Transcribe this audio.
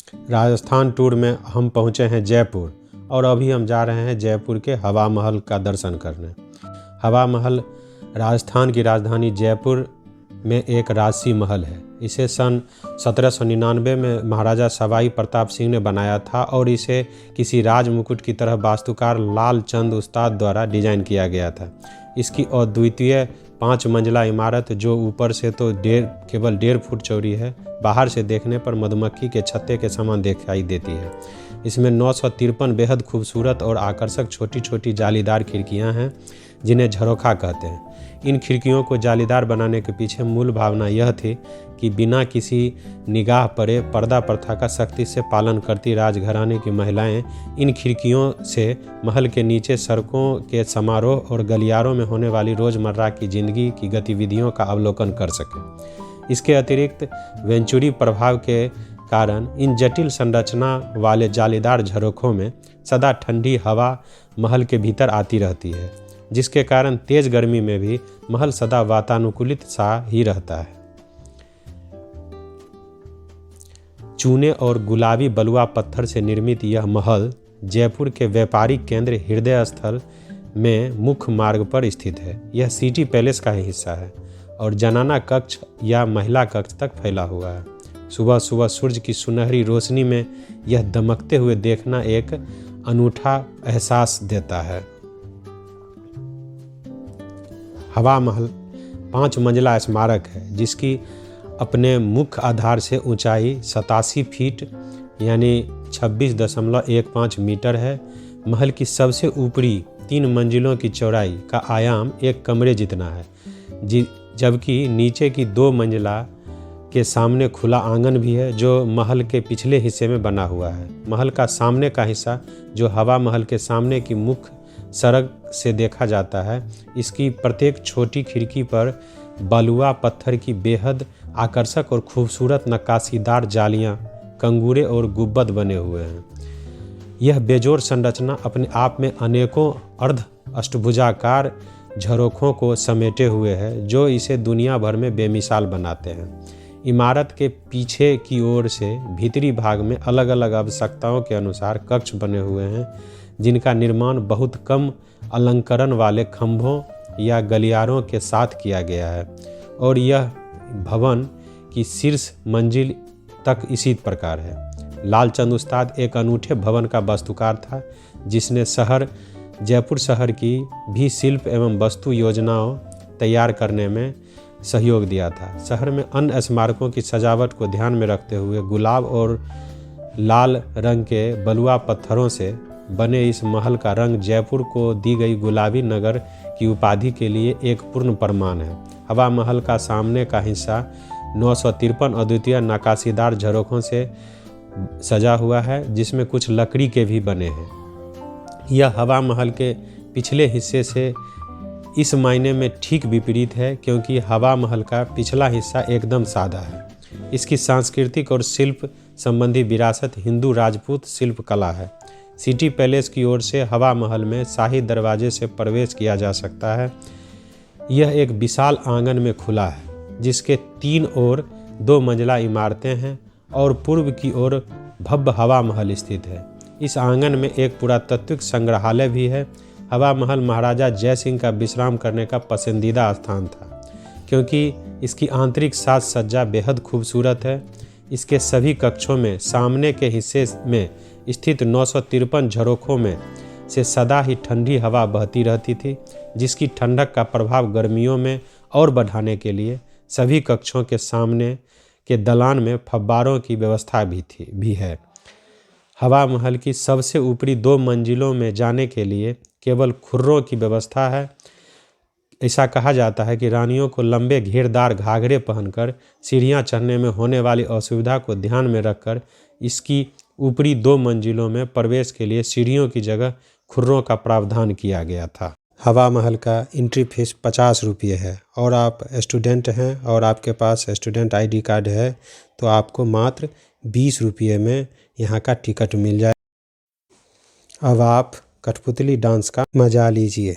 Rajasthan tour में हम पहुँचे हैं जयपुर और अभी हम जा रहे हैं जयपुर के हवा महल का दर्शन करने। हवा महल राजस्थान की राजधानी जयपुर में एक राजसी महल है। इसे सन 1799 में महाराजा सवाई प्रताप सिंह ने बनाया था और इसे किसी राज मुकुट की तरह वास्तुकार लाल चंद उस्ताद द्वारा डिजाइन किया गया था। इसकी अद्वितीय 5 मंजिला इमारत जो ऊपर से तो केवल 1.5 फुट चौड़ी है, बाहर से देखने पर मधुमक्खी के छत्ते के समान दिखाई देती है। इसमें 953 बेहद खूबसूरत और आकर्षक छोटी छोटी जालीदार खिड़कियां हैं जिन्हें झरोखा कहते हैं। इन खिड़कियों को जालीदार बनाने के पीछे मूल भावना यह थी कि बिना किसी निगाह पड़े पर्दा प्रथा का सख्ती से पालन करती राजघराने की महिलाएं इन खिड़कियों से महल के नीचे सड़कों के समारोह और गलियारों में होने वाली रोज़मर्रा की जिंदगी की गतिविधियों का अवलोकन कर सकें। इसके अतिरिक्त वेंचुरी प्रभाव के कारण इन जटिल संरचना वाले जालीदार झरोखों में सदा ठंडी हवा महल के भीतर आती रहती है, जिसके कारण तेज गर्मी में भी महल सदा वातानुकूलित सा ही रहता है। चूने और गुलाबी बलुआ पत्थर से निर्मित यह महल जयपुर के व्यापारिक केंद्र हृदय स्थल में मुख्य मार्ग पर स्थित है। यह सिटी पैलेस का ही हिस्सा है और जनाना कक्ष या महिला कक्ष तक फैला हुआ है। सुबह सुबह सूरज की सुनहरी रोशनी में यह दमकते हुए देखना एक अनूठा एहसास देता है। हवा महल 5 मंजिला स्मारक है जिसकी अपने मुख्य आधार से ऊंचाई 87 फीट यानी 26.15 मीटर है। महल की सबसे ऊपरी 3 मंजिलों की चौड़ाई का आयाम एक कमरे जितना है, जबकि नीचे की 2 मंजिला के सामने खुला आंगन भी है जो महल के पिछले हिस्से में बना हुआ है। महल का सामने का हिस्सा जो हवा महल के सामने की मुख्य सड़क से देखा जाता है, इसकी प्रत्येक छोटी खिड़की पर बलुआ पत्थर की बेहद आकर्षक और खूबसूरत नक्काशीदार जालियां, कंगूरे और गुंबद बने हुए हैं। यह बेजोड़ संरचना अपने आप में अनेकों अर्ध अष्टभुजाकार झरोखों को समेटे हुए है जो इसे दुनिया भर में बेमिसाल बनाते हैं। इमारत के पीछे की ओर से भीतरी भाग में अलग अलग आवश्यकताओं के अनुसार कक्ष बने हुए हैं जिनका निर्माण बहुत कम अलंकरण वाले खंभों या गलियारों के साथ किया गया है और यह भवन की शीर्ष मंजिल तक इसी प्रकार है। लालचंद उस्ताद एक अनूठे भवन का वास्तुकार था जिसने जयपुर शहर की भी शिल्प एवं वास्तु योजनाओं तैयार करने में सहयोग दिया था। शहर में अन्य स्मारकों की सजावट को ध्यान में रखते हुए गुलाब और लाल रंग के बलुआ पत्थरों से बने इस महल का रंग जयपुर को दी गई गुलाबी नगर की उपाधि के लिए एक पूर्ण प्रमाण है। हवा महल का सामने का हिस्सा 953 अद्वितीय नक्काशीदार झरोखों से सजा हुआ है जिसमें कुछ लकड़ी के भी बने हैं। यह हवा महल के पिछले हिस्से से इस मायने में ठीक विपरीत है क्योंकि हवा महल का पिछला हिस्सा एकदम सादा है। इसकी सांस्कृतिक और शिल्प संबंधी विरासत हिंदू राजपूत शिल्प कला है। सिटी पैलेस की ओर से हवा महल में शाही दरवाजे से प्रवेश किया जा सकता है। यह एक विशाल आंगन में खुला है जिसके 3 ओर 2 मंजिला इमारतें हैं और पूर्व की ओर भव्य हवा महल स्थित है। इस आंगन में एक पुरातात्विक संग्रहालय भी है। हवा महल महाराजा जय सिंह का विश्राम करने का पसंदीदा स्थान था क्योंकि इसकी आंतरिक साज सज्जा बेहद खूबसूरत है। इसके सभी कक्षों में सामने के हिस्से में स्थित 953 झरोखों में से सदा ही ठंडी हवा बहती रहती थी जिसकी ठंडक का प्रभाव गर्मियों में और बढ़ाने के लिए सभी कक्षों के सामने के दलान में फव्वारों की व्यवस्था भी है। हवा महल की सबसे ऊपरी 2 मंजिलों में जाने के लिए केवल खुर्रों की व्यवस्था है। ऐसा कहा जाता है कि रानियों को लंबे घेरदार घाघरे पहनकर सीढ़ियां चढ़ने में होने वाली असुविधा को ध्यान में रखकर इसकी ऊपरी 2 मंजिलों में प्रवेश के लिए सीढ़ियों की जगह खुर्रों का प्रावधान किया गया था। हवा महल का एंट्री फीस 50 रुपये है और आप स्टूडेंट हैं और आपके पास स्टूडेंट ID कार्ड है तो आपको मात्र 20 रुपये में यहाँ का टिकट मिल जाए। अब आप कठपुतली डांस का मजा लीजिए।